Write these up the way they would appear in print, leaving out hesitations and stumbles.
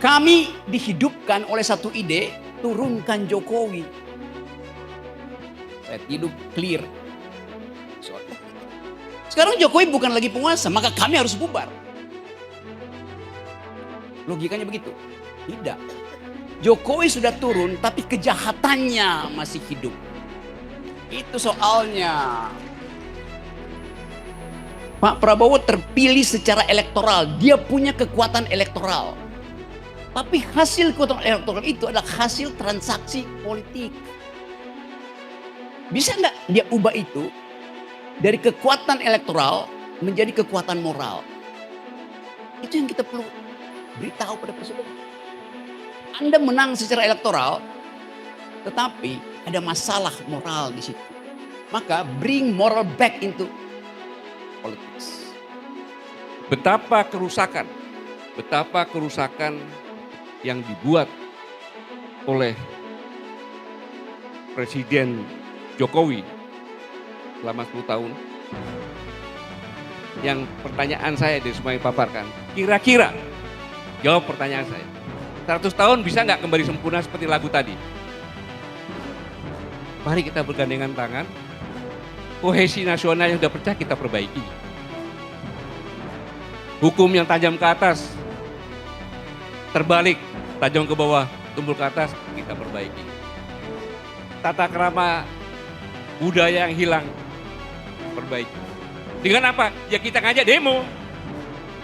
Kami dihidupkan oleh satu ide, turunkan Jokowi. Saya tidur clear. Sekarang Jokowi bukan lagi penguasa, maka kami harus bubar. Logikanya begitu? Tidak. Jokowi sudah turun, tapi kejahatannya masih hidup. Itu soalnya. Pak Prabowo terpilih secara elektoral, dia punya kekuatan elektoral. Tapi hasil kekuatan elektoral itu adalah hasil transaksi politik. Bisa nggak dia ubah itu dari kekuatan elektoral menjadi kekuatan moral? Itu yang kita perlu beritahu pada presiden. Anda menang secara elektoral, tetapi ada masalah moral di situ. Maka bring moral back into politics. Betapa kerusakan yang dibuat oleh Presiden Jokowi selama 10 tahun. Yang pertanyaan saya dari semua yang paparkan, kira-kira jawab pertanyaan saya. 100 tahun bisa nggak kembali sempurna seperti lagu tadi? Mari kita bergandengan tangan, kohesi nasional yang sudah pecah kita perbaiki. Hukum yang tajam ke atas, terbalik, tajam ke bawah, tumbul ke atas, kita perbaiki. Tata krama budaya yang hilang, perbaiki. Dengan apa? Ya kita ngajak demo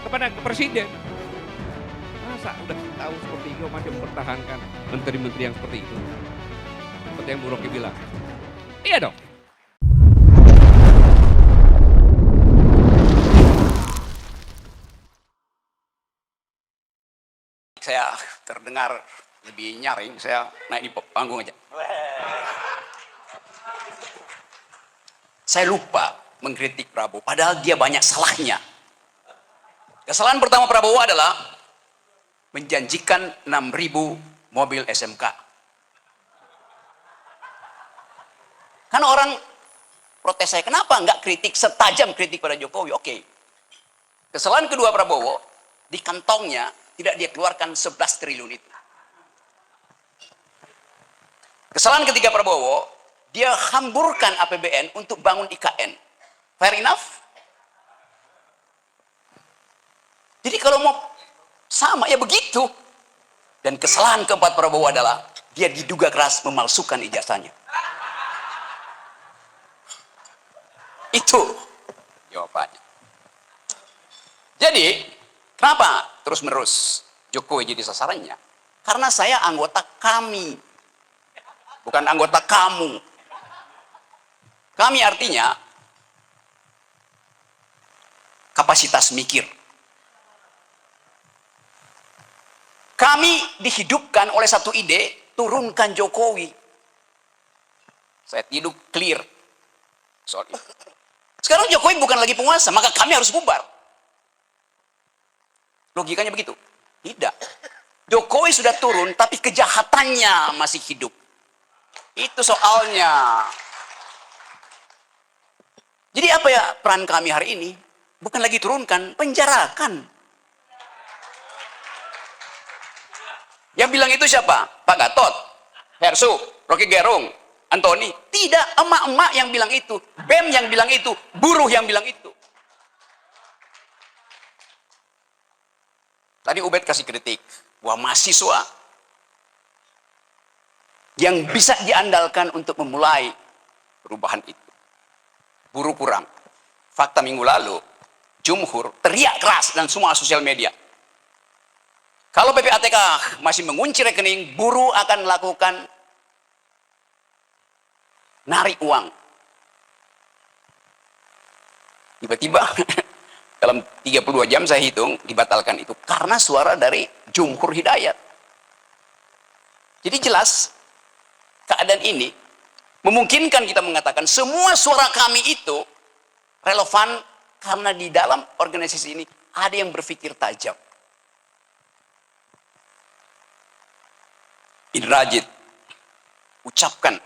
kepada presiden. Masa udah tahu seperti itu masih mempertahankan menteri-menteri yang seperti itu? Seperti yang Bu Rocky bilang. Iya dong. Saya terdengar lebih nyaring, saya naik di panggung aja. Saya lupa mengkritik Prabowo, padahal dia banyak salahnya. Kesalahan pertama Prabowo adalah menjanjikan 6.000 mobil SMK. Kan orang protes saya, kenapa nggak kritik setajam kritik pada Jokowi? Oke. Kesalahan kedua Prabowo, di kantongnya tidak dia keluarkan 11 triliun itu. Kesalahan ketiga Prabowo, dia hamburkan APBN untuk bangun IKN. Fair enough? Jadi kalau mau sama ya begitu. Dan kesalahan keempat Prabowo adalah dia diduga keras memalsukan ijazahnya. Itu jawabannya. Jadi kenapa terus-menerus Jokowi jadi sasarannya? Karena saya anggota kami, bukan anggota kamu. Kami artinya kapasitas mikir. Kami dihidupkan oleh satu ide, turunkan Jokowi. Saya tidur clear. Sorry. Sekarang Jokowi bukan lagi penguasa, maka kami harus bubar. Logikanya begitu? Tidak. Jokowi sudah turun, tapi kejahatannya masih hidup. Itu soalnya. Jadi apa ya peran kami hari ini? Bukan lagi turunkan, penjarakan. Yang bilang itu siapa? Pak Gatot, Hersu, Rocky Gerung, Antoni. Tidak, emak-emak yang bilang itu. BEM yang bilang itu. Buruh yang bilang itu. Tadi Ubed kasih kritik bahwa mahasiswa yang bisa diandalkan untuk memulai perubahan itu. Buruh kurang. Fakta minggu lalu, Jumhur teriak keras dan semua sosial media. Kalau PPATK masih mengunci rekening, buruh akan melakukan narik uang. Tiba-tiba dalam 32 jam saya hitung dibatalkan itu karena suara dari Jumhur Hidayat. Jadi jelas keadaan ini memungkinkan kita mengatakan semua suara kami itu relevan karena di dalam organisasi ini ada yang berpikir tajam. Indrajit ucapkan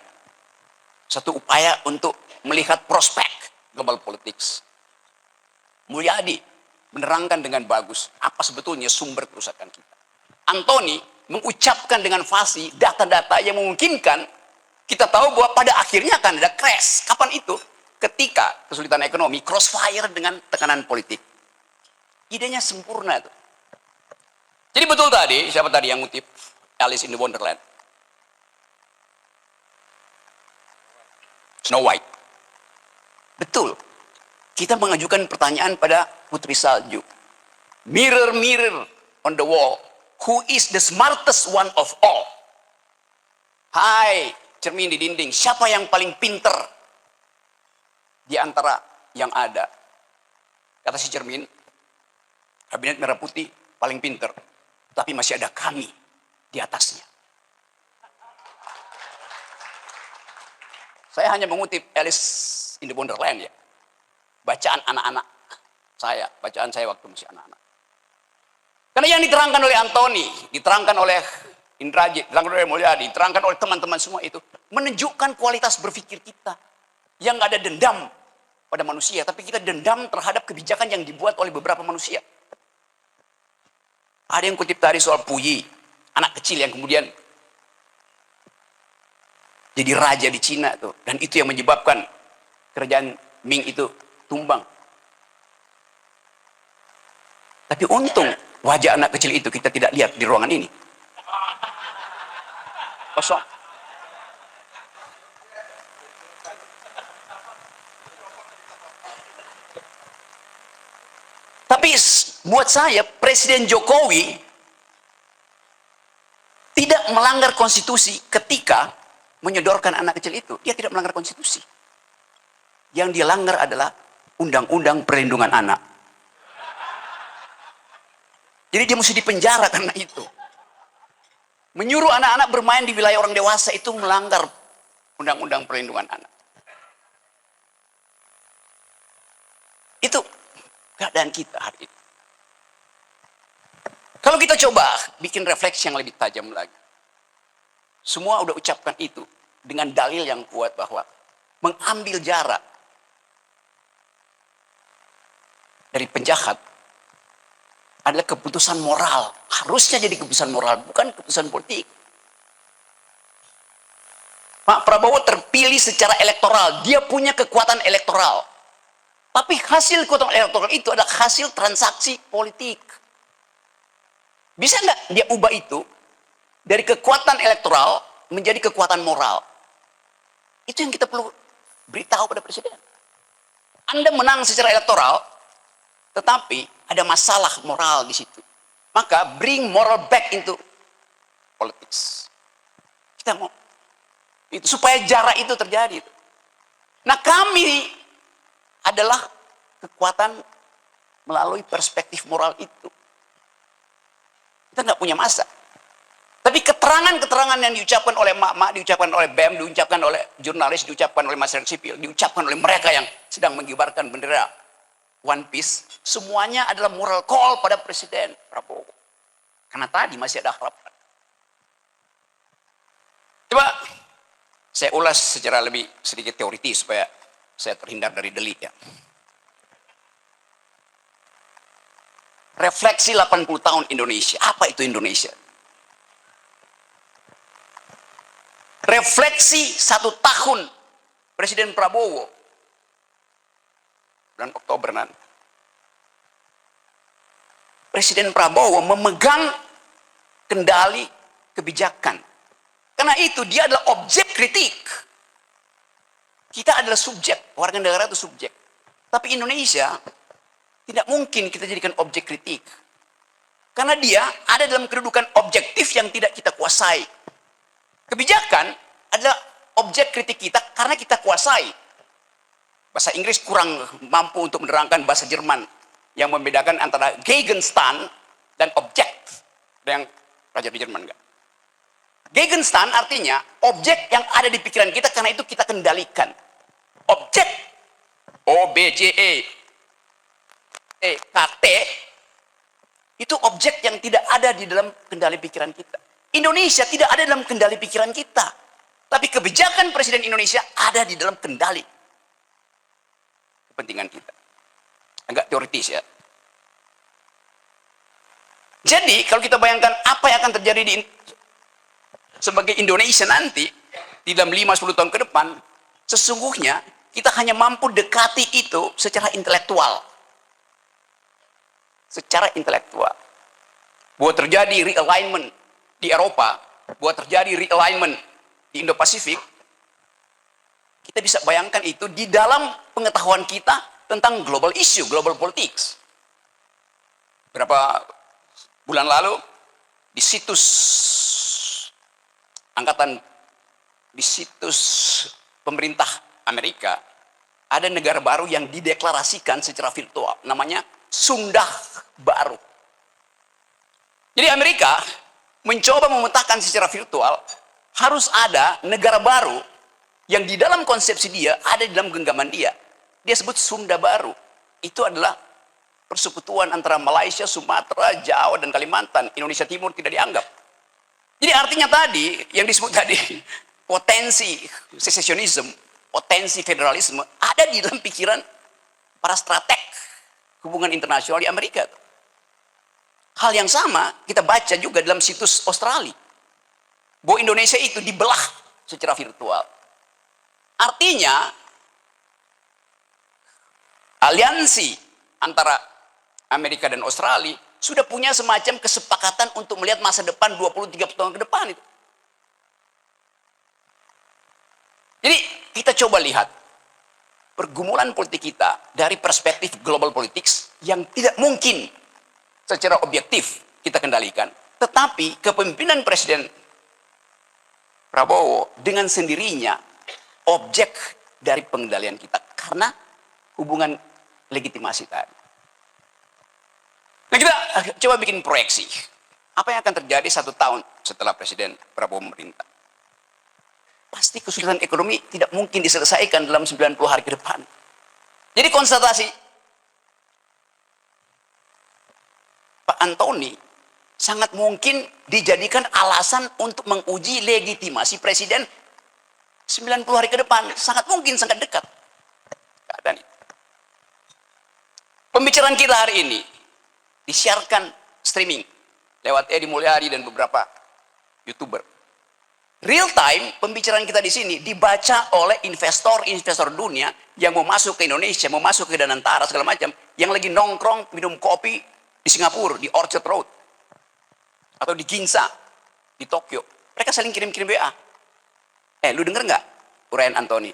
satu upaya untuk melihat prospek global politics. Mulyadi menerangkan dengan bagus apa sebetulnya sumber kerusakan kita. Anthony mengucapkan dengan fasih data-data yang memungkinkan kita tahu bahwa pada akhirnya akan ada crash. Kapan itu? Ketika kesulitan ekonomi crossfire dengan tekanan politik. Idenya sempurna tuh. Jadi betul tadi, siapa tadi yang ngutip Alice in the Wonderland? Snow White. Betul. Kita mengajukan pertanyaan pada Putri Salju. Mirror, mirror on the wall. Who is the smartest one of all? Hai, cermin di dinding. Siapa yang paling pinter di antara yang ada? Kata si cermin, kabinet merah putih paling pinter. Tapi masih ada kami di atasnya. Saya hanya mengutip Alice in the Wonderland ya. Bacaan anak-anak saya, bacaan saya waktu masih anak-anak. Karena yang diterangkan oleh Anthony, diterangkan oleh Indrajit, diterangkan oleh Mulyadi, diterangkan oleh teman-teman semua itu, menunjukkan kualitas berpikir kita. Yang nggak ada dendam pada manusia, tapi kita dendam terhadap kebijakan yang dibuat oleh beberapa manusia. Ada yang kutip tadi soal Puyi, anak kecil yang kemudian jadi raja di Cina tuh, dan itu yang menyebabkan kerajaan Ming itu tumbang. Tapi untung wajah anak kecil itu kita tidak lihat di ruangan ini. Kosong. Tapi buat saya Presiden Jokowi tidak melanggar konstitusi ketika menyodorkan anak kecil itu. Dia tidak melanggar konstitusi. Yang dia langgar adalah Undang-Undang Perlindungan Anak. Jadi dia mesti dipenjara karena itu. Menyuruh anak-anak bermain di wilayah orang dewasa itu melanggar Undang-Undang Perlindungan Anak. Itu keadaan kita hari ini. Kalau kita coba bikin refleksi yang lebih tajam lagi. Semua udah ucapkan itu dengan dalil yang kuat bahwa mengambil jarak dari penjahat adalah keputusan moral. Harusnya jadi keputusan moral, bukan keputusan politik. Pak Prabowo terpilih secara elektoral. Dia punya kekuatan elektoral. Tapi hasil kekuatan elektoral itu adalah hasil transaksi politik. Bisa nggak dia ubah itu dari kekuatan elektoral menjadi kekuatan moral? Itu yang kita perlu beritahu pada presiden. Anda menang secara elektoral, tetapi ada masalah moral di situ. Maka bring moral back into politics. Kita mau itu supaya jarak itu terjadi. Nah, kami adalah kekuatan melalui perspektif moral itu. Kita nggak punya masa. Tapi keterangan-keterangan yang diucapkan oleh mak-mak, diucapkan oleh BEM, diucapkan oleh jurnalis, diucapkan oleh masyarakat sipil, diucapkan oleh mereka yang sedang mengibarkan bendera One Piece, semuanya adalah moral call pada Presiden Prabowo. Karena tadi masih ada harapan. Coba saya ulas secara lebih sedikit teoritis supaya saya terhindar dari delik ya. Refleksi 80 tahun Indonesia. Apa itu Indonesia? Refleksi 1 tahun Presiden Prabowo bulan Oktober nanti. Presiden Prabowo memegang kendali kebijakan. Karena itu dia adalah objek kritik. Kita adalah subjek, warga negara itu subjek. Tapi Indonesia tidak mungkin kita jadikan objek kritik. Karena dia ada dalam kedudukan objektif yang tidak kita kuasai. Kebijakan adalah objek kritik kita karena kita kuasai. Bahasa Inggris kurang mampu untuk menerangkan bahasa Jerman yang membedakan antara Gegenstand dan objek. Ada yang belajar di Jerman enggak? Gegenstand artinya objek yang ada di pikiran kita karena itu kita kendalikan. Objek OBJEKT itu objek yang tidak ada di dalam kendali pikiran kita. Indonesia tidak ada dalam kendali pikiran kita. Tapi kebijakan Presiden Indonesia ada di dalam kendali kepentingan kita. Agak teoritis ya. Jadi kalau kita bayangkan apa yang akan terjadi sebagai Indonesia nanti di dalam 5-10 tahun ke depan, sesungguhnya kita hanya mampu dekati itu secara intelektual. Secara intelektual. Bahwa terjadi realignment di Eropa, bahwa terjadi realignment di Indo-Pasifik, kita bisa bayangkan itu di dalam pengetahuan kita tentang global issue, global politics. Berapa bulan lalu di situs pemerintah Amerika ada negara baru yang dideklarasikan secara virtual, namanya Sunda Baru. Jadi Amerika mencoba memetakan secara virtual harus ada negara baru yang di dalam konsepsi dia ada di dalam genggaman dia. Dia sebut Sunda Baru. Itu adalah persekutuan antara Malaysia, Sumatera, Jawa, dan Kalimantan. Indonesia Timur tidak dianggap. Jadi artinya tadi, yang disebut tadi, potensi secesionism, potensi federalisme, ada di dalam pikiran para strateg hubungan internasional di Amerika. Hal yang sama kita baca juga dalam situs Australia. Bahwa Indonesia itu dibelah secara virtual. Artinya, aliansi antara Amerika dan Australia sudah punya semacam kesepakatan untuk melihat masa depan 20-30 tahun ke depan itu. Jadi kita coba lihat pergumulan politik kita dari perspektif global politics yang tidak mungkin secara objektif kita kendalikan. Tetapi kepemimpinan Presiden Prabowo dengan sendirinya objek dari pengendalian kita. Karena hubungan legitimasi tadi. Nah kita coba bikin proyeksi. Apa yang akan terjadi 1 tahun setelah Presiden Prabowo memerintah? Pasti kesulitan ekonomi tidak mungkin diselesaikan dalam 90 hari ke depan. Jadi konstatasi Pak Antoni sangat mungkin dijadikan alasan untuk menguji legitimasi Presiden 90 hari ke depan. Sangat mungkin, sangat dekat. Keadaan itu. Pembicaraan kita hari ini disiarkan streaming lewat Edi Mulyadi dan beberapa YouTuber. Real time pembicaraan kita di sini dibaca oleh investor-investor dunia yang mau masuk ke Indonesia, mau masuk ke Danantara segala macam, yang lagi nongkrong minum kopi di Singapura, di Orchard Road, atau di Ginza, di Tokyo. Mereka saling kirim-kirim WA. Lu denger nggak uraian Antoni?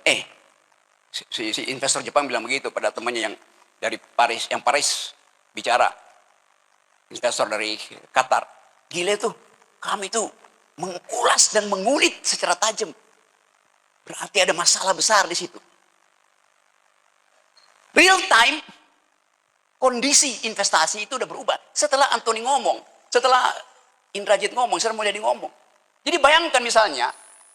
Si investor Jepang bilang begitu pada temannya yang dari Paris, yang Paris bicara. Investor dari Qatar. Gila tuh, kami tuh mengulas dan mengulik secara tajam. Berarti ada masalah besar di situ. Real time, kondisi investasi itu udah berubah. Setelah Antoni ngomong, setelah Indrajit ngomong, setelah Mulyadi ngomong. Jadi bayangkan misalnya,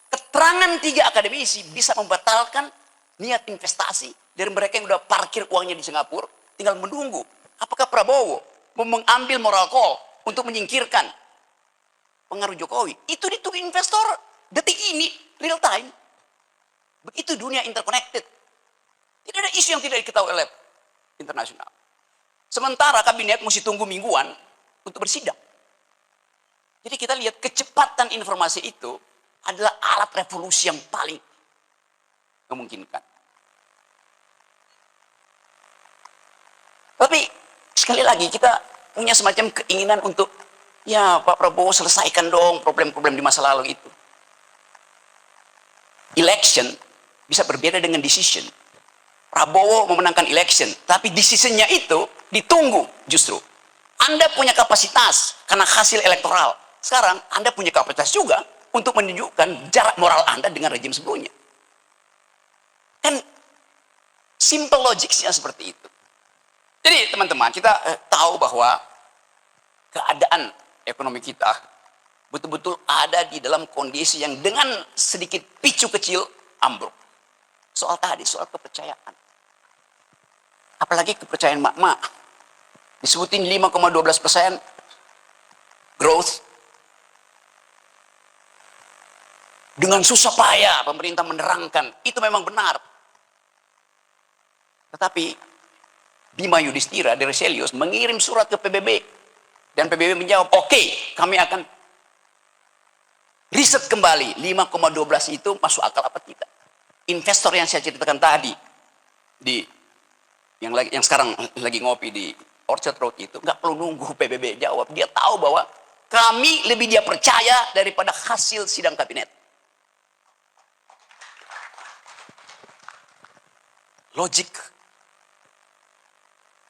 keterangan 3 akademisi bisa membatalkan niat investasi dari mereka yang udah parkir uangnya di Singapura, tinggal menunggu. Apakah Prabowo mau mengambil moral call untuk menyingkirkan pengaruh Jokowi? Itu ditunggu investor detik ini, real time. Begitu dunia interconnected. Tidak ada isu yang tidak diketahui oleh internasional. Sementara kabinet mesti tunggu mingguan untuk bersidang. Jadi kita lihat kecepatan informasi itu adalah alat revolusi yang paling memungkinkan. Tapi sekali lagi kita punya semacam keinginan untuk ya Pak Prabowo selesaikan dong problem-problem di masa lalu itu. Election bisa berbeda dengan decision. Prabowo memenangkan election, tapi decisionnya itu ditunggu justru. Anda punya kapasitas karena hasil elektoral. Sekarang Anda punya kapasitas juga untuk menunjukkan jarak moral Anda dengan rejim sebelumnya. Kan simple logicsnya seperti itu. Jadi teman-teman, kita tahu bahwa keadaan ekonomi kita betul-betul ada di dalam kondisi yang dengan sedikit picu kecil ambruk. Soal tadi, soal kepercayaan. Apalagi kepercayaan mak-mak. Disebutin 5,12% growth. Dengan susah payah pemerintah menerangkan, itu memang benar. Tetapi Bima Yudhistira dari Selius mengirim surat ke PBB Dan PBB menjawab, oke, kami akan riset kembali 5,12 itu masuk akal apa tidak. Investor yang saya ceritakan tadi di yang sekarang lagi ngopi di Orchard Road itu nggak perlu nunggu PBB jawab, dia tahu bahwa kami lebih dia percaya daripada hasil sidang kabinet. Logik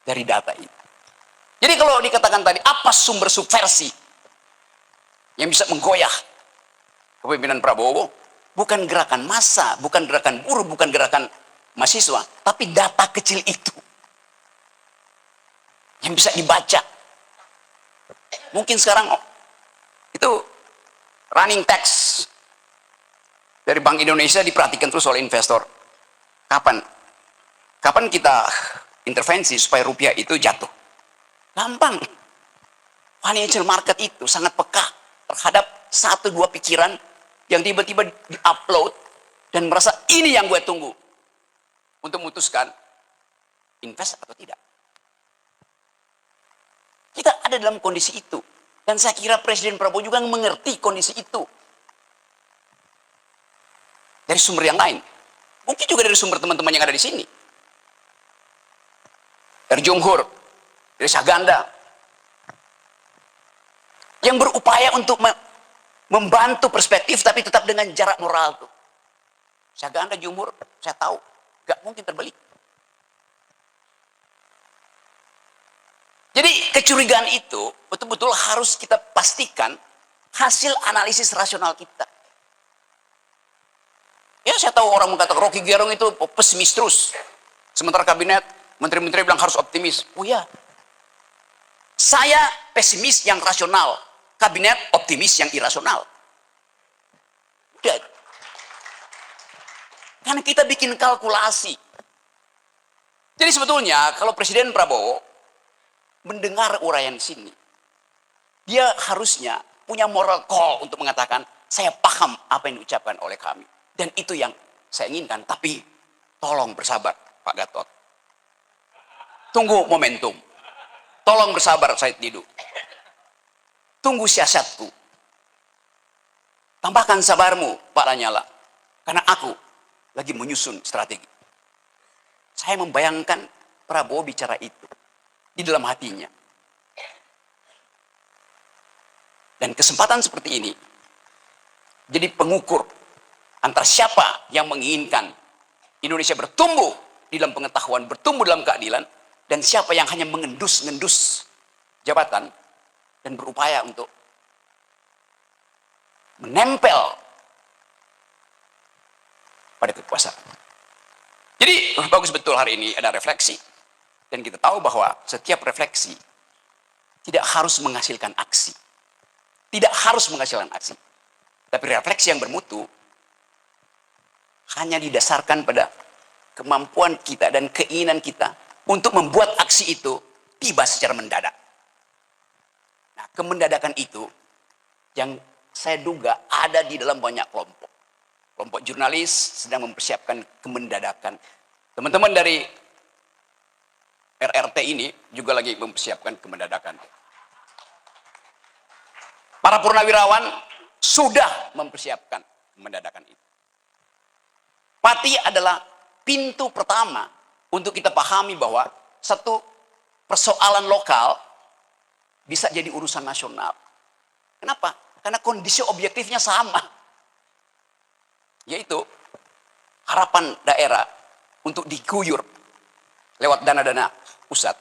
dari data ini. Jadi kalau dikatakan tadi, apa sumber subversi yang bisa menggoyah kepemimpinan Prabowo? Bukan gerakan massa, bukan gerakan buruh, bukan gerakan mahasiswa, tapi data kecil itu yang bisa dibaca. Mungkin sekarang itu running text dari Bank Indonesia diperhatikan terus oleh investor. Kapan kita intervensi supaya rupiah itu jatuh? Gampang. Financial market itu sangat peka terhadap 1-2 pikiran yang tiba-tiba di-upload dan merasa ini yang gue tunggu untuk memutuskan invest atau tidak. Kita ada dalam kondisi itu. Dan saya kira Presiden Prabowo juga mengerti kondisi itu. Dari sumber yang lain. Mungkin juga dari sumber teman-teman yang ada di sini. Dari Jumhur, dari Saganda. Yang berupaya untuk membantu perspektif tapi tetap dengan jarak moral tuh. Saganda, Jumhur, saya tahu gak mungkin terbalik. Jadi kecurigaan itu betul-betul harus kita pastikan hasil analisis rasional kita. Ya saya tahu orang mengatakan Rocky Gerung itu pesimis terus. Sementara kabinet, menteri-menteri bilang harus optimis. Oh ya, saya pesimis yang rasional. Kabinet optimis yang irasional. Udah. Karena kita bikin kalkulasi. Jadi sebetulnya kalau Presiden Prabowo mendengar uraian sini, dia harusnya punya moral call untuk mengatakan, saya paham apa yang diucapkan oleh kami. Dan itu yang saya inginkan, tapi tolong bersabar Pak Gatot. Tunggu momentum. Tolong bersabar Said Didu. Tunggu siasatku. Tambahkan sabarmu Pak Lanyala. Karena aku lagi menyusun strategi. Saya membayangkan Prabowo bicara itu di dalam hatinya. Dan kesempatan seperti ini jadi pengukur antara siapa yang menginginkan Indonesia bertumbuh di dalam pengetahuan, bertumbuh dalam keadilan, dan siapa yang hanya mengendus-ngendus jabatan dan berupaya untuk menempel pada kekuasaan. Jadi bagus betul hari ini ada refleksi. Dan kita tahu bahwa setiap refleksi tidak harus menghasilkan aksi. Tidak harus menghasilkan aksi. Tapi refleksi yang bermutu hanya didasarkan pada kemampuan kita dan keinginan kita untuk membuat aksi itu tiba secara mendadak. Nah, kemendadakan itu yang saya duga ada di dalam banyak kelompok. Kelompok jurnalis sedang mempersiapkan kemendadakan. Teman-teman dari RRT ini juga lagi mempersiapkan kemendadakan. Para purnawirawan sudah mempersiapkan kemendadakan itu. Pati adalah pintu pertama untuk kita pahami bahwa satu persoalan lokal bisa jadi urusan nasional. Kenapa? Karena kondisi objektifnya sama. Yaitu harapan daerah untuk diguyur lewat dana-dana pusat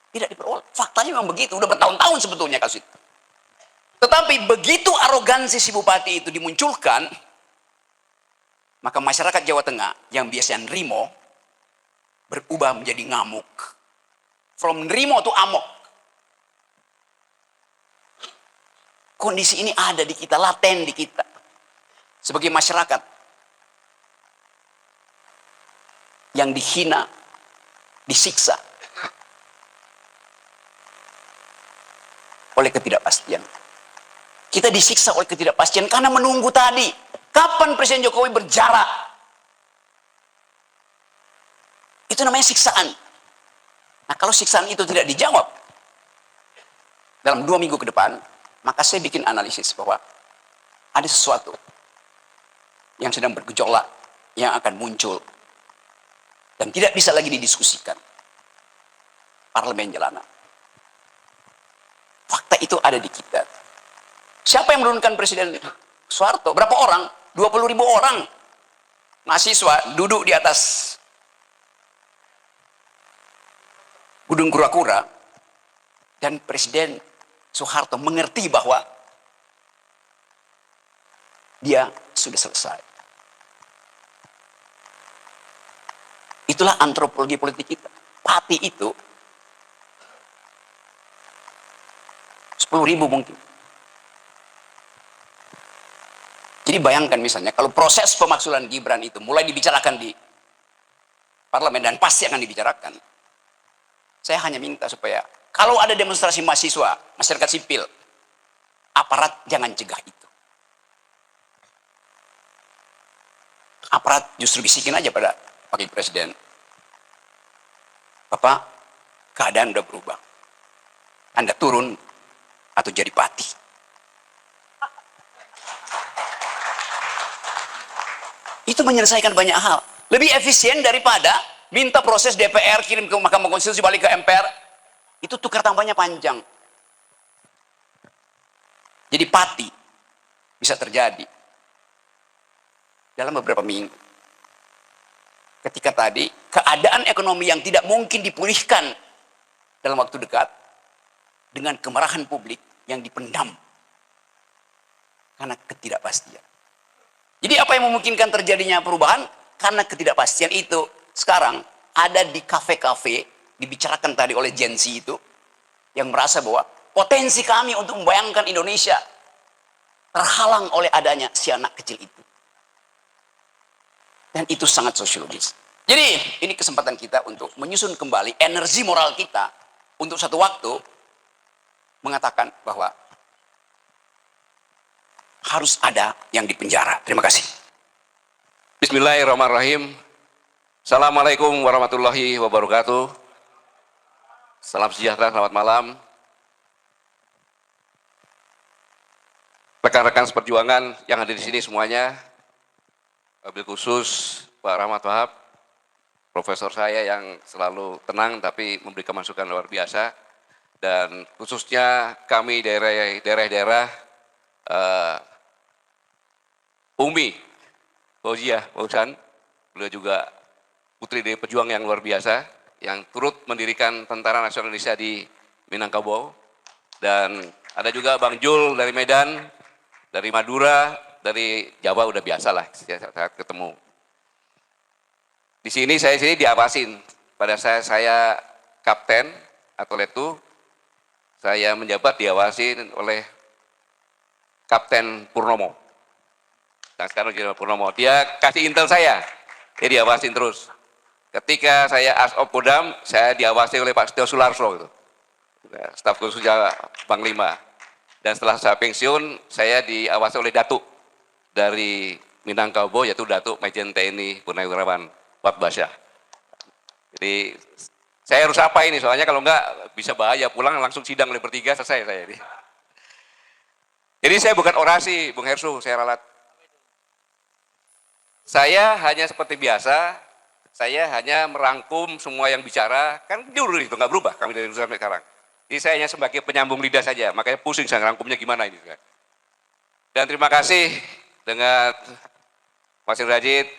tidak diperoleh. Faktanya memang begitu, udah bertahun-tahun sebetulnya kasus itu. Tetapi begitu arogansi si bupati itu dimunculkan, maka masyarakat Jawa Tengah yang biasanya nerimo berubah menjadi ngamuk. From nerimo to amok. Kondisi ini ada di kita, laten di kita. Sebagai masyarakat yang dihina, disiksa oleh ketidakpastian. Kita disiksa oleh ketidakpastian karena menunggu tadi. Kapan Presiden Jokowi berjarak? Itu namanya siksaan. Nah, kalau siksaan itu tidak dijawab, dalam 2 minggu ke depan, maka saya bikin analisis bahwa ada sesuatu yang sedang bergejolak, yang akan muncul, dan tidak bisa lagi didiskusikan. Parlemen jalanan. Fakta itu ada di kita. Siapa yang menurunkan Presiden Soeharto? Berapa orang? 20.000 orang. Mahasiswa duduk di atas Gunung Kura-Kura, dan Presiden Soeharto mengerti bahwa dia sudah selesai. Itulah antropologi politik kita. Pati itu 10.000 mungkin. Jadi bayangkan misalnya kalau proses pemaksulan Gibran itu mulai dibicarakan di parlemen, dan pasti akan dibicarakan. Saya hanya minta supaya kalau ada demonstrasi mahasiswa, masyarakat sipil, aparat jangan cegah itu. Aparat justru bisikin aja pada Wakil Presiden, Bapak, keadaan udah berubah. Anda turun atau jadi pati. Itu menyelesaikan banyak hal. Lebih efisien daripada minta proses DPR, kirim ke Mahkamah Konstitusi, balik ke MPR. Itu tukar tambahnya panjang. Jadi pati bisa terjadi dalam beberapa minggu. Ketika tadi keadaan ekonomi yang tidak mungkin dipulihkan dalam waktu dekat, dengan kemarahan publik yang dipendam karena ketidakpastian. Jadi apa yang memungkinkan terjadinya perubahan? Karena ketidakpastian itu sekarang ada di kafe-kafe, dibicarakan tadi oleh Gen Z itu, yang merasa bahwa potensi kami untuk membayangkan Indonesia terhalang oleh adanya si anak kecil itu. Dan itu sangat sosiologis. Jadi ini kesempatan kita untuk menyusun kembali energi moral kita untuk satu waktu mengatakan bahwa harus ada yang dipenjara. Terima kasih. Bismillahirrahmanirrahim. Assalamualaikum warahmatullahi wabarakatuh. Salam sejahtera, selamat malam. Rekan-rekan seperjuangan yang ada di sini semuanya, wabil khusus Pak Rahmat Wahab, profesor saya yang selalu tenang tapi memberikan masukan luar biasa, dan khususnya kami daerah-daerah Umi Fauzia Fauzan, beliau juga putri dari pejuang yang luar biasa yang turut mendirikan Tentara Nasional Indonesia di Minangkabau, dan ada juga Bang Jul dari Medan, dari Madura, dari Jawa udah biasa lah saat ketemu. Di sini saya diawasin, pada saya kapten atau letu, saya menjabat diawasin oleh Kapten Purnomo. Nah sekarang Jenderal Purnomo, dia kasih intel saya, dia diawasin terus. Ketika saya Asop Kodam, saya diawasi oleh Pak Setio Sularso, gitu. Staf khusus Panglima. Dan setelah saya pensiun, saya diawasi oleh Datuk dari Minangkabau, yaitu Datuk Majen TNI Purnawirawan Wat Basyah. Jadi saya harus apa ini, soalnya kalau enggak bisa bahaya, pulang langsung sidang oleh bertiga, selesai saya. Jadi saya bukan orasi, Bung Hersu, saya ralat. Saya hanya seperti biasa, saya hanya merangkum semua yang bicara, kan dulu itu nggak berubah kami dari dulu sampai sekarang. Jadi saya hanya sebagai penyambung lidah saja, makanya pusing saya ngerangkumnya gimana ini. Dan terima kasih dengan Mas Rajid,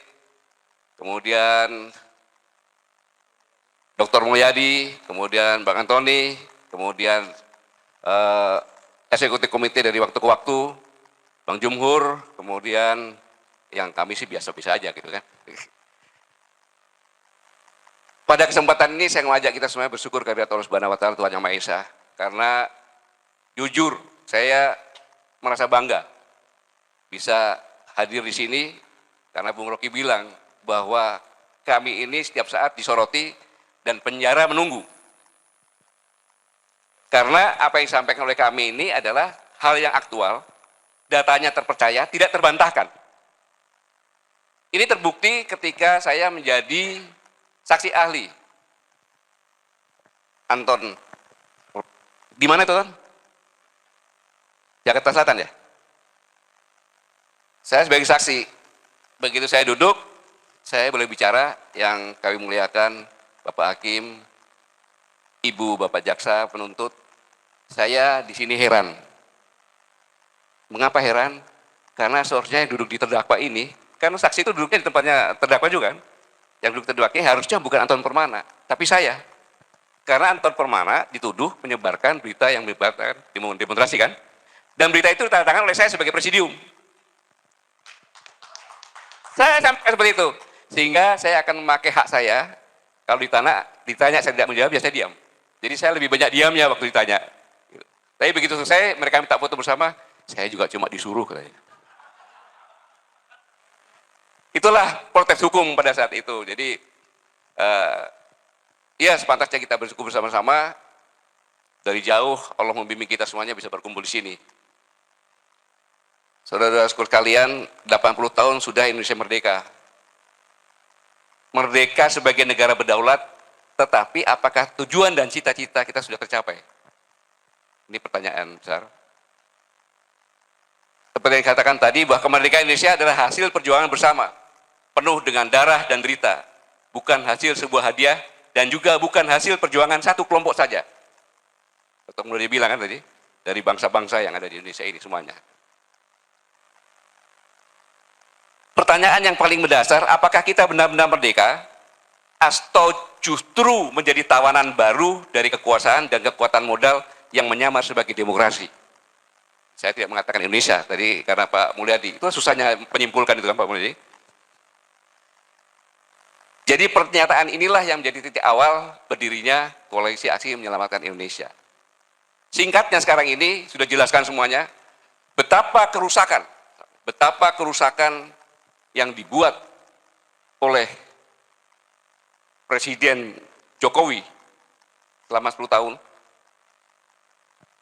kemudian Dr. Mulyadi, kemudian Bang Antoni, kemudian eksekutif komite dari waktu ke waktu, Bang Jumhur, kemudian yang kami sih biasa-biasa aja gitu kan. Pada kesempatan ini saya mengajak kita semuanya bersyukur kepada Allah Subhanahu wa taala, Tuhan Yang Maha Esa, karena jujur saya merasa bangga bisa hadir di sini karena Bung Rocky bilang bahwa kami ini setiap saat disoroti dan penjara menunggu. Karena apa yang disampaikan oleh kami ini adalah hal yang aktual, datanya terpercaya, tidak terbantahkan. Ini terbukti ketika saya menjadi saksi ahli. Anton, di mana itu, Ton? Jakarta Selatan ya. Saya sebagai saksi, begitu saya duduk, saya boleh bicara yang kami muliakan Bapak Hakim, Ibu Bapak Jaksa, penuntut. Saya di sini heran. Mengapa heran? Karena seharusnya yang duduk di terdakwa ini, karena saksi itu duduknya di tempatnya terdakwa juga kan. Yang duduk terdakwa ini harusnya bukan Anton Permana, tapi saya. Karena Anton Permana dituduh menyebarkan berita yang menyebarkan demonstrasi kan. Dan berita itu ditandatangani oleh saya sebagai presidium. Saya sampaikan seperti itu. Sehingga saya akan memakai hak saya. Kalau ditanya saya tidak menjawab, ya saya diam. Jadi saya lebih banyak diamnya waktu ditanya. Tapi begitu selesai, mereka minta foto bersama, saya juga cuma disuruh katanya. Itulah protes hukum pada saat itu. Jadi, ya sepantasnya kita bersyukur bersama-sama. Dari jauh, Allah membimbing kita semuanya bisa berkumpul di sini. Saudara-saudara sekalian, 80 tahun sudah Indonesia merdeka. Merdeka sebagai negara berdaulat, tetapi apakah tujuan dan cita-cita kita sudah tercapai? Ini pertanyaan besar. Seperti yang dikatakan tadi, bahwa kemerdekaan Indonesia adalah hasil perjuangan bersama, penuh dengan darah dan derita, bukan hasil sebuah hadiah, dan juga bukan hasil perjuangan satu kelompok saja. Atau mulai dibilang kan tadi, dari bangsa-bangsa yang ada di Indonesia ini semuanya. Pertanyaan yang paling mendasar, apakah kita benar-benar merdeka atau justru menjadi tawanan baru dari kekuasaan dan kekuatan modal yang menyamar sebagai demokrasi? Saya tidak mengatakan Indonesia tadi karena Pak Mulyadi, itu susahnya menyimpulkan itu kan Pak Mulyadi. Jadi pernyataan inilah yang menjadi titik awal berdirinya Koalisi Aksi Menyelamatkan Indonesia. Singkatnya sekarang ini sudah jelaskan semuanya, betapa kerusakan yang dibuat oleh Presiden Jokowi selama 10 tahun.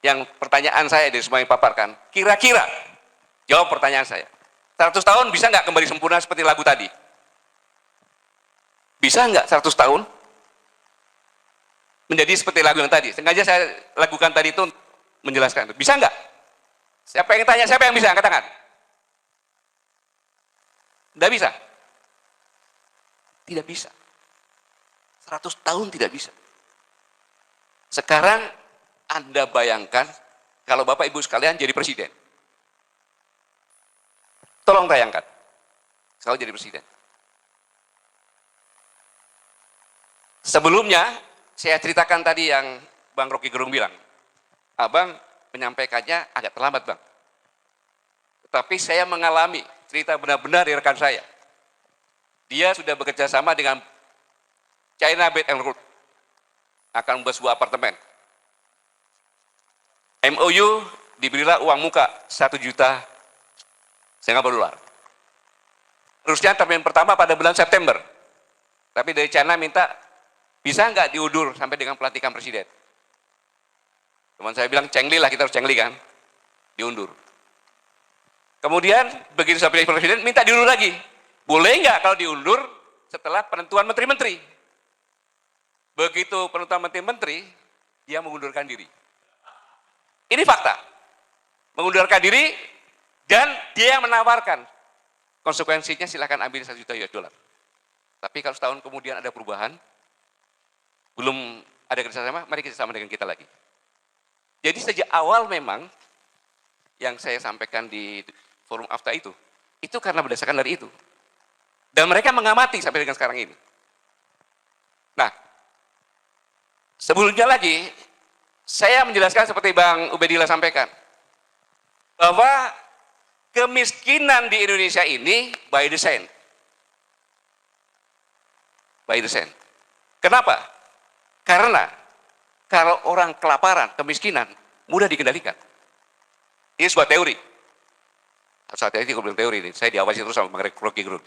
Yang pertanyaan saya dari semua yang paparkan, kira-kira jawab pertanyaan saya, 100 tahun bisa nggak kembali sempurna seperti lagu tadi? Bisa nggak 100 tahun menjadi seperti lagu yang tadi? Sengaja saya lakukan tadi itu menjelaskan. Bisa nggak? Siapa yang tanya, siapa yang bisa? Angkat tangan. Tidak bisa. Tidak bisa. 100 tahun tidak bisa. Sekarang Anda bayangkan kalau Bapak Ibu sekalian jadi presiden. Tolong bayangkan. Kalau jadi presiden. Sebelumnya, saya ceritakan tadi yang Bang Rocky Gerung bilang. Abang menyampaikannya agak terlambat, Bang. Tetapi saya mengalami cerita benar-benar dari rekan saya. Dia sudah bekerja sama dengan China Belt and Road. Akan membuat sebuah apartemen. MOU diberilah uang muka 1 juta Singapura dolar. Harusnya termin pertama pada bulan September. Tapi dari China minta, bisa nggak diundur sampai dengan pelantikan presiden? Teman saya bilang, cengli lah, kita harus cengli kan? Diundur. Kemudian, begitu sampai presiden, minta diundur lagi. Boleh nggak kalau diundur setelah penentuan menteri-menteri? Begitu penentuan menteri-menteri, dia mengundurkan diri. Ini fakta. Mengundurkan diri, dan dia yang menawarkan. Konsekuensinya silakan ambil 1 juta US dollar. Tapi kalau setahun kemudian ada perubahan, belum ada kerjasama, mari kerjasama dengan kita lagi. Jadi sejak awal memang, yang saya sampaikan di forum AFTA itu karena berdasarkan dari itu. Dan mereka mengamati sampai dengan sekarang ini. Nah, sebelumnya lagi, saya menjelaskan seperti Bang Ubedillah sampaikan, bahwa kemiskinan di Indonesia ini by design. By design. Kenapa? Karena kalau orang kelaparan, kemiskinan, mudah dikendalikan. Ini sebuah teori. Harus hati-hati kalau bilang teori ini. Saya diawasi terus sama Bang Rocky Gerung.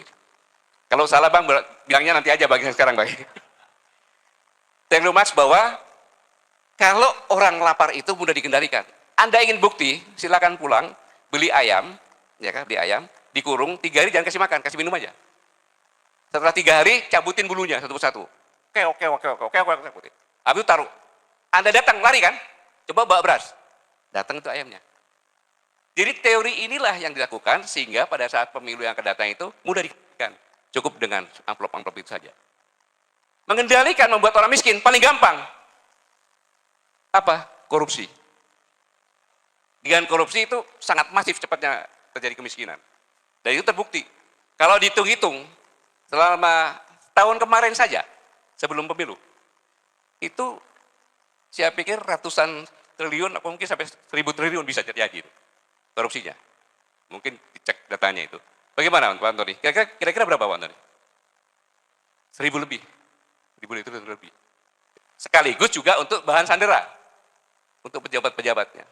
Kalau salah Bang, bilangnya nanti aja bagian sekarang Bang. Saya mas bahwa kalau orang lapar itu mudah dikendalikan. Anda ingin bukti, silakan pulang, beli ayam, ya kan, beli ayam, dikurung, 3 hari jangan kasih makan, kasih minum aja. Setelah 3 hari, cabutin bulunya satu persatu. Oke, cabutin. Habis itu taruh. Anda datang, lari kan? Coba bawa beras. Datang itu ayamnya. Jadi teori inilah yang dilakukan sehingga pada saat pemilu yang akan datang itu mudah dikendalikan. Cukup dengan amplop-amplop itu saja. Mengendalikan membuat orang miskin paling gampang. Apa? Korupsi. Dengan korupsi itu sangat masif cepatnya terjadi kemiskinan. Dan itu terbukti. Kalau dihitung-hitung selama tahun kemarin saja sebelum pemilu itu saya pikir ratusan triliun atau mungkin sampai 1.000 triliun bisa terjadi korupsinya. Mungkin dicek datanya itu. Bagaimana Pak Antoni? Kira-kira berapa Pak Antoni? 1.000 lebih. 1.000 triliun lebih. Sekaligus juga untuk bahan sandera. Untuk pejabat-pejabatnya.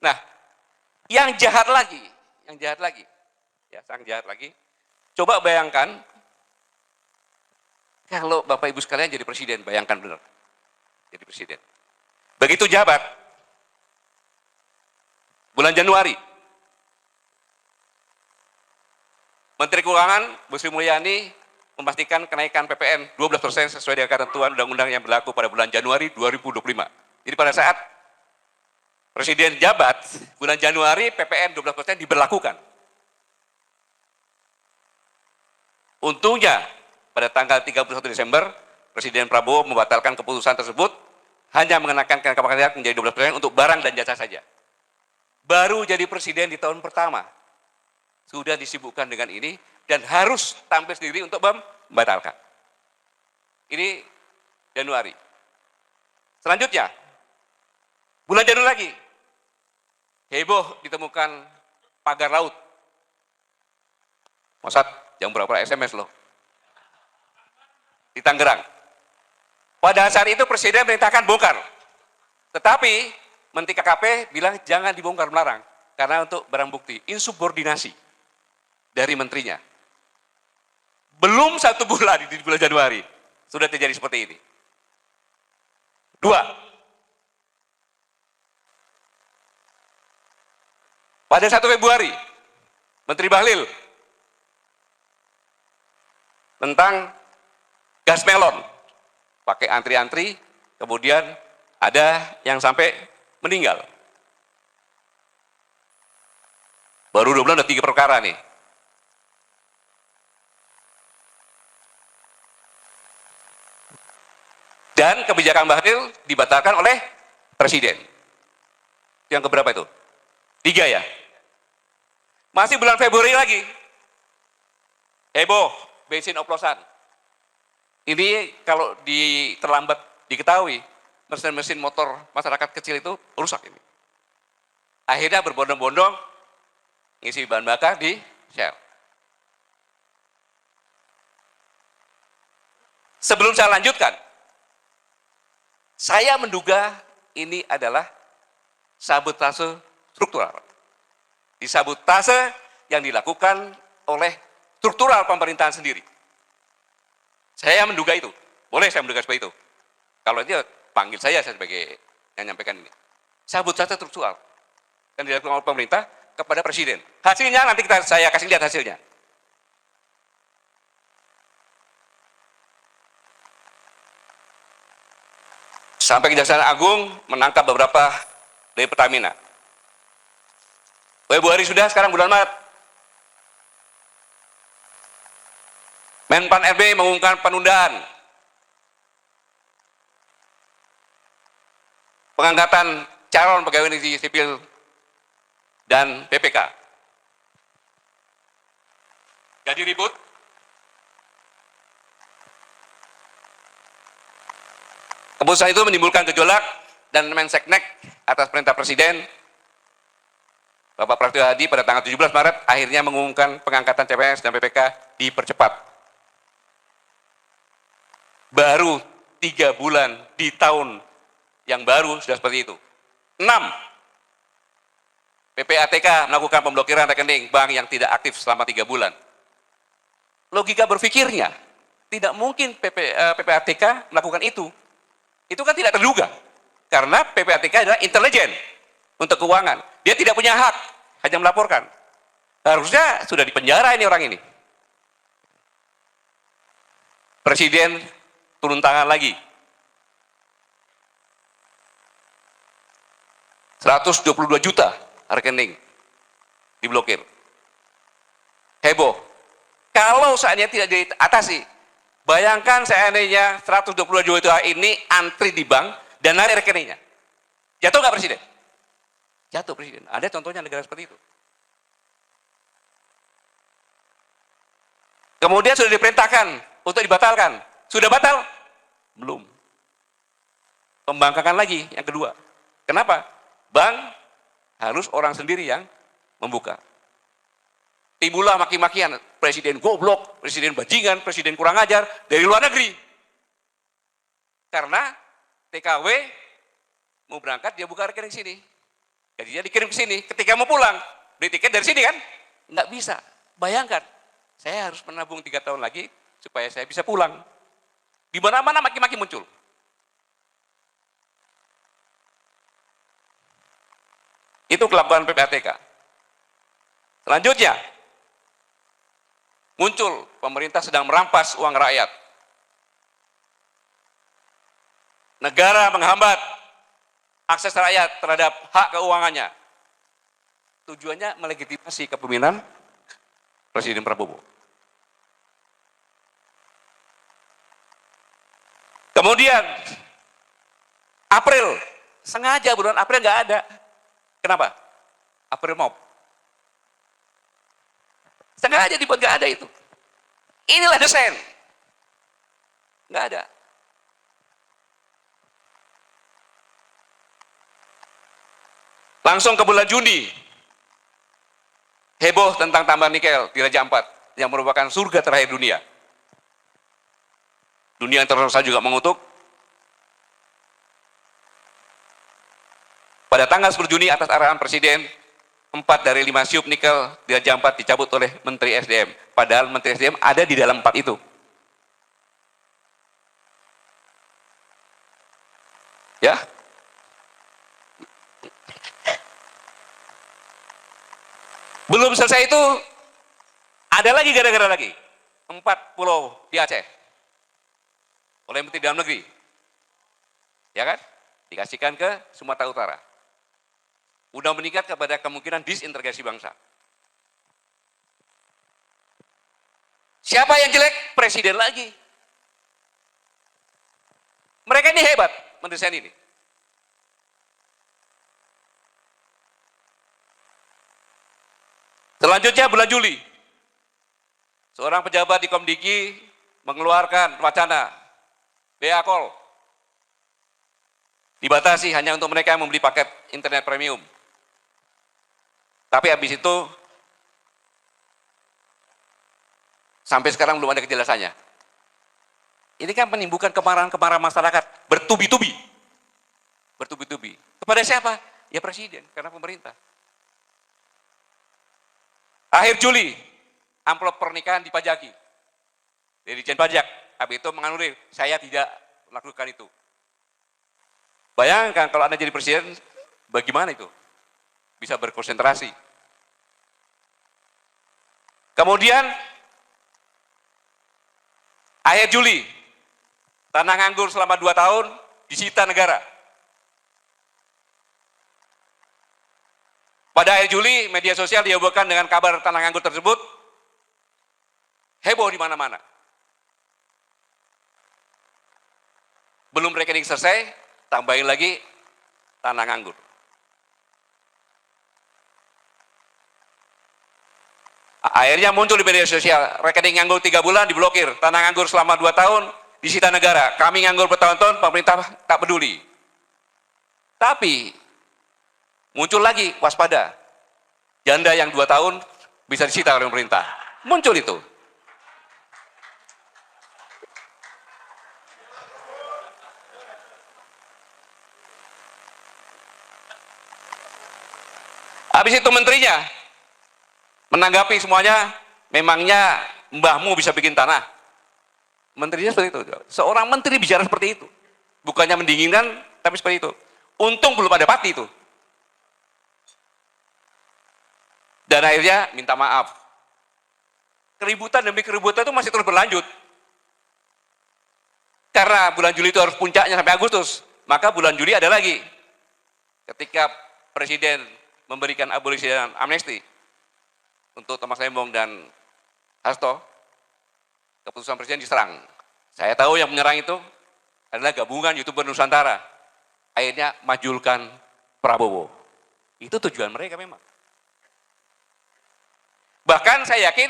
Nah, yang jahat lagi, ya sang jahat lagi, coba bayangkan kalau Bapak Ibu sekalian jadi presiden, bayangkan benar. Jadi presiden. Begitu jabat, bulan Januari, Menteri Keuangan Bu Sri Mulyani memastikan kenaikan PPN 12% sesuai dengan ketentuan undang-undang yang berlaku pada bulan Januari 2025. Jadi pada saat Presiden jabat, bulan Januari PPN 12% diberlakukan. Untungnya pada tanggal 31 Desember, Presiden Prabowo membatalkan keputusan tersebut, hanya mengenakan kenaikan pajak menjadi 12% untuk barang dan jasa saja. Baru jadi presiden di tahun pertama, sudah disibukkan dengan ini, dan harus tampil sendiri untuk membatalkan. Ini Januari. Selanjutnya, bulan Januari lagi, heboh ditemukan pagar laut. Mossad, jam berapa SMS loh. Di Tangerang. Pada saat itu Presiden merintahkan bongkar. Tetapi Menteri KKP bilang jangan dibongkar, melarang. Karena untuk barang bukti, insubordinasi dari menterinya. Belum 1 bulan di bulan Januari, sudah terjadi seperti ini. 2. Pada 1 Februari, Menteri Bahlil tentang gas melon, pakai antri-antri, kemudian ada yang sampai meninggal. Baru 2 bulan ada 3 perkara nih. Dan kebijakan Bahlil dibatalkan oleh Presiden. Yang keberapa itu? 3 ya? Masih bulan Februari lagi. Heboh, bensin oplosan. Ini kalau terlambat diketahui, mesin-mesin motor masyarakat kecil itu rusak ini. Akhirnya berbondong-bondong ngisi bahan bakar di Shell. Sebelum saya lanjutkan, saya menduga ini adalah sabotase struktural. Disabotase yang dilakukan oleh struktural pemerintahan sendiri. Saya menduga itu. Boleh saya menduga seperti itu. Kalau dia panggil saya sebagai yang menyampaikan ini. Sabotase struktural yang dilakukan oleh pemerintah kepada Presiden. Hasilnya nanti saya kasih lihat hasilnya. Sampai Kejaksaan Agung menangkap beberapa dari Pertamina. Februari sudah, sekarang bulan Maret. Menpan RB mengumumkan penundaan pengangkatan calon pegawai negeri sipil dan PPK. Jadi ribut. Keputusan itu menimbulkan gejolak dan Menseknek atas perintah Presiden Bapak Prasetyo Hadi pada tanggal 17 Maret akhirnya mengumumkan pengangkatan CPNS dan PPK dipercepat. Baru 3 bulan di tahun yang baru sudah seperti itu. 6. PPATK melakukan pemblokiran rekening bank yang tidak aktif selama 3 bulan. Logika berpikirnya, tidak mungkin PPATK melakukan itu. Itu kan tidak terduga. Karena PPATK adalah intelijen untuk keuangan. Dia tidak punya hak, hanya melaporkan. Harusnya sudah dipenjara ini orang ini. Presiden turun tangan lagi. 122 juta rekening diblokir. Heboh. Kalau seandainya tidak diatasi, bayangkan seandainya 122 juta ini antri di bank dan narik rekeningnya. Jatuh nggak Presiden? Jatuh Presiden. Ada contohnya negara seperti itu. Kemudian sudah diperintahkan untuk dibatalkan. Sudah batal? Belum. Pembangkangan lagi yang kedua. Kenapa? Bank harus orang sendiri yang membuka. Timbullah maki-makian, Presiden goblok, Presiden bajingan, Presiden kurang ajar dari luar negeri. Karena TKW mau berangkat dia buka rekening sini. Jadi dia dikirim ke sini. Ketika mau pulang, beli tiket dari sini kan? Nggak bisa. Bayangkan, saya harus menabung 3 tahun lagi supaya saya bisa pulang. Di mana-mana maki-maki muncul. Itu kelakuan PPATK. Selanjutnya, muncul pemerintah sedang merampas uang rakyat. Negara menghambat akses rakyat terhadap hak keuangannya. Tujuannya melegitimasi kepemimpinan Presiden Prabowo. Kemudian, April, sengaja bulan April nggak ada. Kenapa? April Mop. Sengaja dibuat nggak ada itu. Inilah desain. Nggak ada. Langsung ke bulan Juni. Heboh tentang tambang nikel di Raja Ampat yang merupakan surga terakhir dunia. Dunia internasional juga mengutuk. Pada tanggal 10 Juni atas arahan Presiden, 4 dari 5 siup nikel di Raja Ampat dicabut oleh Menteri SDM. Padahal Menteri SDM ada di dalam 4 itu. Ya. Belum selesai itu, ada lagi gara-gara lagi. 4 pulau di Aceh. Oleh Menteri Dalam Negeri. Ya kan? Dikasihkan ke Sumatera Utara. Udah meningkat kepada kemungkinan disintegrasi bangsa. Siapa yang jelek? Presiden lagi. Mereka ini hebat mendesain ini. Selanjutnya bulan Juli. Seorang pejabat di Komdiki mengeluarkan wacana BA Call. Dibatasi hanya untuk mereka yang membeli paket internet premium. Tapi habis itu, sampai sekarang belum ada kejelasannya. Ini kan menimbulkan kemarahan-kemarahan masyarakat, bertubi-tubi. Bertubi-tubi. Kepada siapa? Ya Presiden, karena pemerintah. Akhir Juli, amplop pernikahan dipajaki. Dari Dirjen Pajak, habis itu menganulir, saya tidak melakukan itu. Bayangkan kalau Anda jadi Presiden, bagaimana itu? Bisa berkonsentrasi. Kemudian, akhir Juli, tanah nganggur selama 2 tahun disita negara. Pada akhir Juli, media sosial dihebohkan dengan kabar tanah nganggur tersebut, heboh di mana-mana. Belum rekening selesai, tambahin lagi tanah nganggur. Akhirnya muncul di media sosial, rekening nganggur 3 bulan diblokir, tanah nganggur selama 2 tahun disita negara, kami nganggur bertahun-tahun, pemerintah tak peduli. Tapi muncul lagi, waspada, janda yang 2 tahun bisa disita oleh pemerintah. Muncul itu. Habis itu menterinya menanggapi semuanya, memangnya mbahmu bisa bikin tanah? Menterinya seperti itu. Seorang menteri bicara seperti itu. Bukannya mendinginkan, tapi seperti itu. Untung belum ada pati itu. Dan akhirnya minta maaf. Keributan demi keributan itu masih terus berlanjut. Karena bulan Juli itu harus puncaknya sampai Agustus. Maka bulan Juli ada lagi. Ketika Presiden memberikan abolisi dan amnesti. untuk Thomas Lembong dan Hasto, keputusan presiden diserang. Saya tahu yang menyerang itu adalah gabungan YouTuber Nusantara. Akhirnya majulkan Prabowo. Itu tujuan mereka memang. Bahkan saya yakin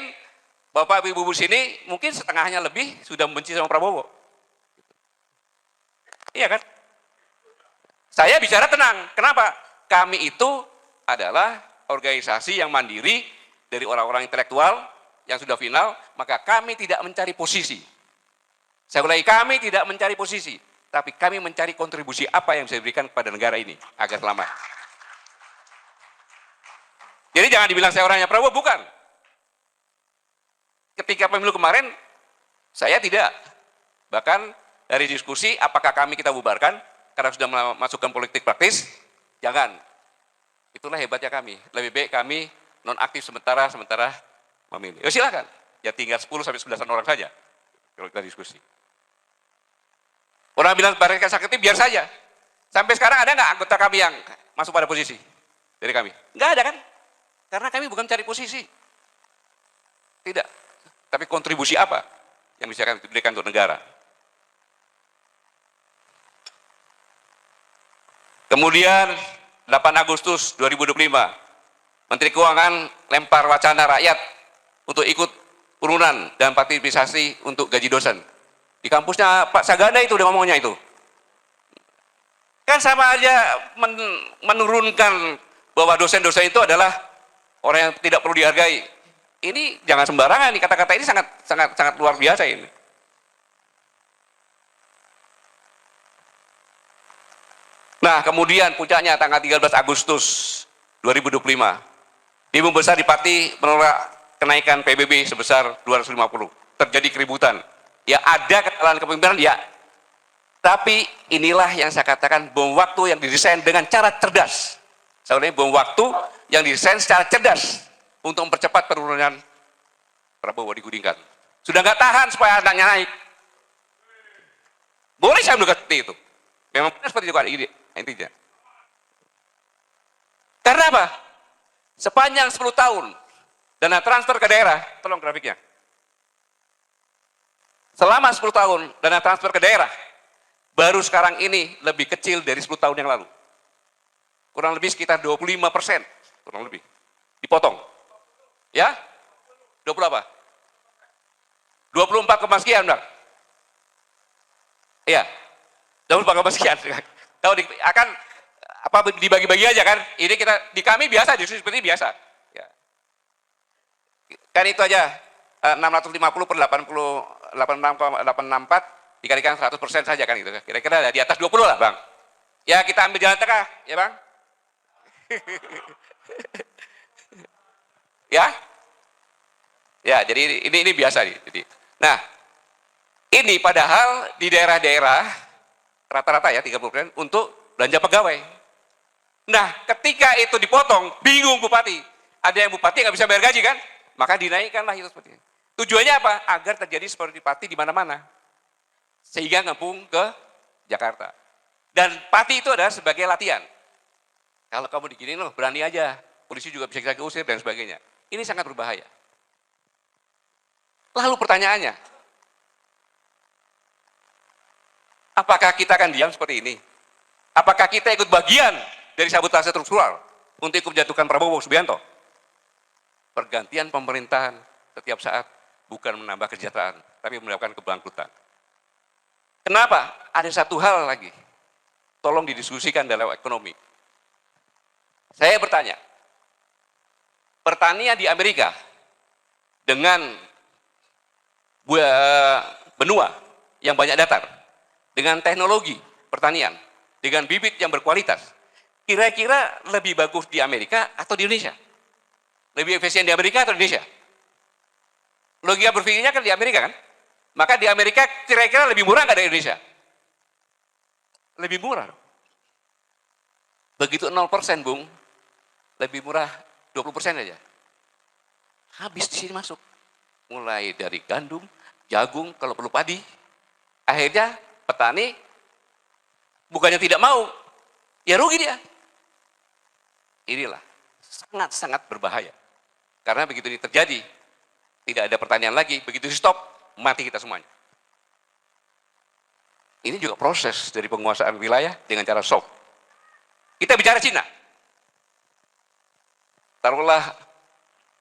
Bapak Ibu di sini mungkin setengahnya lebih sudah membenci sama Prabowo. Iya kan? Saya bicara tenang. Kenapa? Kami itu adalah organisasi yang mandiri dari orang-orang intelektual yang sudah final, maka kami tidak mencari posisi. Saya ulangi, kami tidak mencari posisi, tapi kami mencari kontribusi apa yang bisa diberikan kepada negara ini agar selamat. Jadi jangan dibilang saya orangnya Prabowo, bukan. Ketika pemilu kemarin, saya tidak. Bahkan dari diskusi, apakah kami kita bubarkan, karena sudah memasukkan politik praktis, jangan. Itulah hebatnya kami. Lebih baik kami nonaktif sementara memilih. Ya silakan. Ya tinggal 10-11 orang saja. Kalau kita diskusi. Orang bilang Barangkali Sakti biar saja. Sampai sekarang ada nggak anggota kami yang masuk pada posisi dari kami? Nggak ada kan? Karena kami bukan cari posisi. Tidak. Tapi kontribusi apa yang bisa kami berikan untuk negara? Kemudian 8 Agustus 2025, Menteri Keuangan lempar wacana rakyat untuk ikut urunan dan partisipasi untuk gaji dosen. Di kampusnya Pak Saganda itu udah ngomongnya itu. Kan sama aja menurunkan bahwa dosen-dosen itu adalah orang yang tidak perlu dihargai. Ini jangan sembarangan, nih kata-kata ini sangat luar biasa ini. Nah, kemudian puncaknya tanggal 13 Agustus 2025, Demo besar di Pati menolak kenaikan PBB sebesar 250. Terjadi keributan. Ya ada kesalahan kepemimpinan, ya. Tapi inilah yang saya katakan bom waktu yang didesain dengan cara cerdas. Saya ulangi, bom waktu yang didesain secara cerdas untuk mempercepat penurunan Prabowo digulingkan. Sudah nggak tahan supaya anaknya naik. Boleh saya menduga seperti itu. Memang benar seperti itu kan intinya. Karena apa? Sepanjang 10 tahun dana transfer ke daerah, tolong grafiknya. Selama 10 tahun dana transfer ke daerah, baru sekarang ini lebih kecil dari 10 tahun yang lalu. Kurang lebih sekitar 25%, kurang lebih. Dipotong. Ya? 20 apa? 24, sekian, Bang. Iya. 24, sekian. Tahu akan apa dibagi-bagi aja kan? Ini kita di kami biasa, justru seperti biasa. Ya. Kan itu aja 650 per 86,864 dikalikan 100% saja kan gitu. Kira-kira di atas 20 lah, Bang. Ya kita ambil jalan tengah, ya Bang. Ya. Ya, jadi ini biasa nih. Jadi, nah, ini padahal di daerah-daerah rata-rata ya 30% untuk belanja pegawai. Nah, ketika itu dipotong, bingung bupati. Ada yang bupati nggak bisa bayar gaji kan? Maka dinaikkanlah itu seperti ini. Tujuannya apa? Agar terjadi seperti Pati di mana-mana. Sehingga ngepung ke Jakarta. Dan Pati itu adalah sebagai latihan. Kalau kamu diginiin loh, berani aja. Polisi juga bisa kita usir dan sebagainya. Ini sangat berbahaya. Lalu pertanyaannya, apakah kita akan diam seperti ini? Apakah kita ikut bagian dari sabotase struktural untuk ikut menjatuhkan Prabowo Subianto? Pergantian pemerintahan setiap saat bukan menambah kesejahteraan, tapi menyebabkan kebangkrutan. Kenapa? Ada satu hal lagi, tolong didiskusikan dalam ekonomi. Saya bertanya, pertanian di Amerika dengan benua yang banyak datar, dengan teknologi pertanian, dengan bibit yang berkualitas, kira-kira lebih bagus di Amerika atau di Indonesia? Lebih efisien di Amerika atau di Indonesia? Logika berpikirnya kan di Amerika kan? Maka di Amerika kira-kira lebih murah nggak dari Indonesia? Lebih murah. Begitu 0%, Bung, lebih murah 20% aja. Habis di sini masuk. Mulai dari gandum, jagung, kalau perlu padi. Akhirnya petani bukannya tidak mau, ya rugi dia. Inilah sangat-sangat berbahaya. Karena begitu ini terjadi, tidak ada pertanyaan lagi, begitu di stop, mati kita semuanya. Ini juga proses dari penguasaan wilayah dengan cara soft. Kita bicara Cina. Taruhlah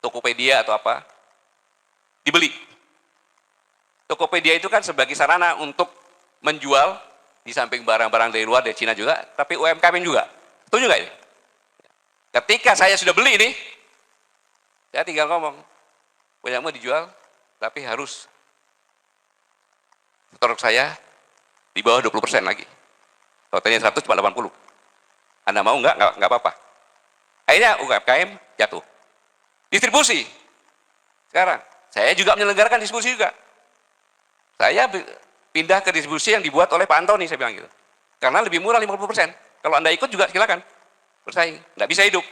Tokopedia atau apa, dibeli. Tokopedia itu kan sebagai sarana untuk menjual, di samping barang-barang dari luar, dari Cina juga, tapi UMKM juga. Setuju nggak ini? Ketika saya sudah beli ini, saya tinggal ngomong, punya mau dijual, tapi harus stok saya di bawah 20% lagi. Kalau tadinya 100 cuma 80. Anda mau nggak apa-apa. Akhirnya UMKM jatuh. Distribusi. Sekarang, saya juga menyelenggarakan distribusi juga. Saya pindah ke distribusi yang dibuat oleh Pak Antoni, saya bilang gitu. Karena lebih murah 50%. Kalau Anda ikut juga silakan. Bersaing. Nggak bisa hidup.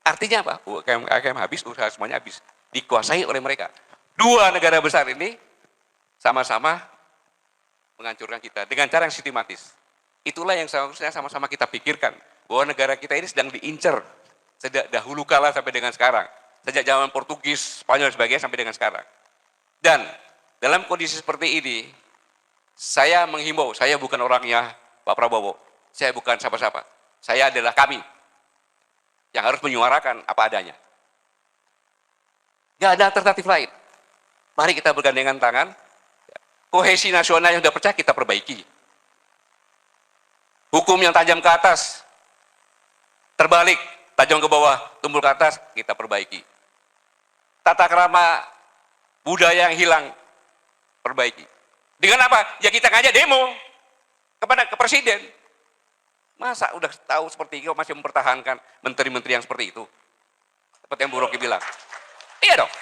Artinya apa? UMKM habis, usaha semuanya habis. Dikuasai oleh mereka. Dua negara besar ini sama-sama menghancurkan kita dengan cara yang sistematis. Itulah yang seharusnya sama-sama kita pikirkan, bahwa negara kita ini sedang diincar sejak dahulu kala sampai dengan sekarang, sejak zaman Portugis, Spanyol dan sebagainya sampai dengan sekarang. Dan dalam kondisi seperti ini, saya menghimbau, saya bukan orangnya Pak Prabowo, saya bukan siapa-siapa, saya adalah kami yang harus menyuarakan apa adanya. Gak ada alternatif lain. Mari kita bergandengan tangan. Kohesi nasional yang sudah pecah kita perbaiki. Hukum yang tajam ke atas, terbalik, tajam ke bawah, tumbul ke atas, kita perbaiki. Tata krama budaya yang hilang, perbaiki. Dengan apa? Ya kita ngajak demo ke presiden. Masa udah tahu seperti itu masih mempertahankan menteri-menteri yang seperti itu? Seperti yang Bu Rocky bilang. Iya dong.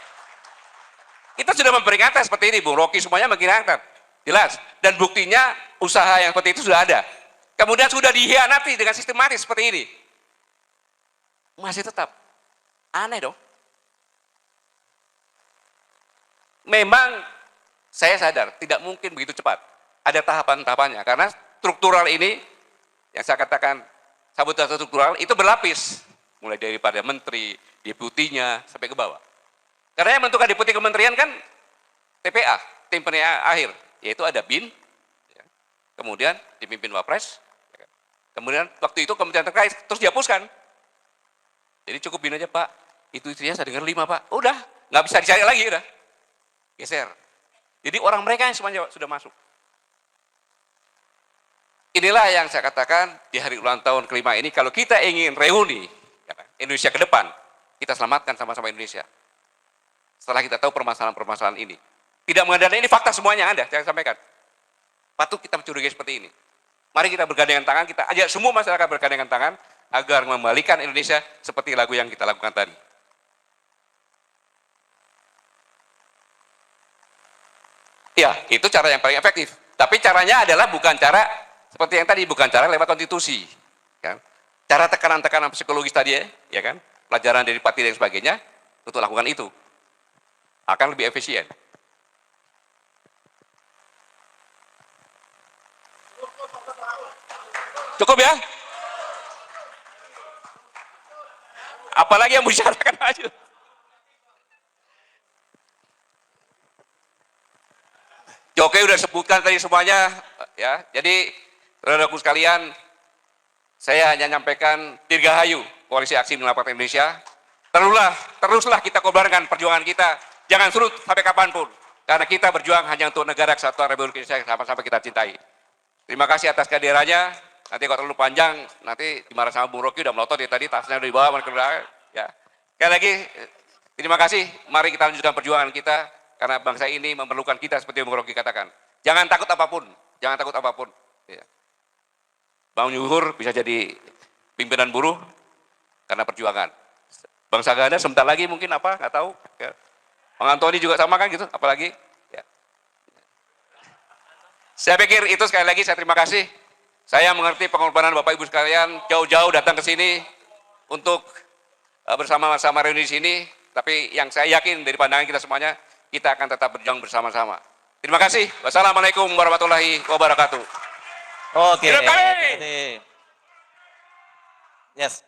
Kita sudah memperingatkan seperti ini, Bung Rocky semuanya mengingatkan. Jelas. Dan buktinya usaha yang seperti itu sudah ada. Kemudian sudah dihianati dengan sistematis seperti ini. Masih tetap. Aneh dong. Memang saya sadar, tidak mungkin begitu cepat. Ada tahapan-tahapannya. Karena struktural ini, yang saya katakan sabotase struktural, itu berlapis. Mulai daripada menteri, deputinya, sampai ke bawah. Karena yang menentukan deputi kementerian kan TPA, tim penilaian akhir, yaitu ada BIN, ya. Kemudian dipimpin Wapres, ya. Kemudian waktu itu kementerian terkait terus dihapuskan. Jadi cukup BIN aja Pak, itu istrinya saya dengar 5 Pak, udah nggak bisa dicari lagi udah, geser. Jadi orang mereka yang semuanya sudah masuk. Inilah yang saya katakan di hari ulang tahun kelima ini, kalau kita ingin reuni ya, Indonesia ke depan, kita selamatkan sama-sama Indonesia. Setelah kita tahu permasalahan-permasalahan ini. Tidak mengandalkan ini fakta semuanya ada, saya sampaikan. Patut kita mencurigai seperti ini. Mari kita bergandengan tangan, kita ajak semua masyarakat bergandengan tangan, agar mengembalikan Indonesia seperti lagu yang kita lakukan tadi. Ya, itu cara yang paling efektif. Tapi caranya adalah bukan cara seperti yang tadi, bukan cara lewat konstitusi. Kan? Cara tekanan-tekanan psikologis tadi ya kan, pelajaran dari Pati dan sebagainya, untuk lakukan itu. Akan lebih efisien. Cukup ya? Apalagi yang mau bicarakan aja. Oke, udah sebutkan tadi semuanya ya. Jadi, saudaraku sekalian, saya hanya nyampaikan Dirgahayu Koalisi Aksi Menyelamatkan Indonesia. Teruslah kita kobarkan perjuangan kita. Jangan surut sampai kapanpun. Karena kita berjuang hanya untuk negara kesatuan Republik Indonesia yang sama-sama kita cintai. Terima kasih atas kehadirannya. Nanti kalau terlalu panjang, nanti dimarah sama Bung Rocky, udah melotot ya tadi, tasnya udah dibawa. Ya. Sekali lagi, terima kasih. Mari kita lanjutkan perjuangan kita. Karena bangsa ini memerlukan kita seperti yang Bung Rocky katakan. Jangan takut apapun. Jangan takut apapun. Ya. Bang Yuhur bisa jadi pimpinan buruh karena perjuangan. Bangsa Ganda sebentar lagi mungkin apa, nggak tahu. Ya. Bang Antoni juga sama kan gitu, apalagi. Ya. Saya pikir itu sekali lagi saya terima kasih. Saya mengerti pengorbanan Bapak Ibu sekalian, jauh-jauh datang ke sini untuk bersama-sama reuni di sini. Tapi yang saya yakin dari pandangan kita semuanya, kita akan tetap berjuang bersama-sama. Terima kasih. Wassalamualaikum warahmatullahi wabarakatuh. Oke. Hidup kami. Yes.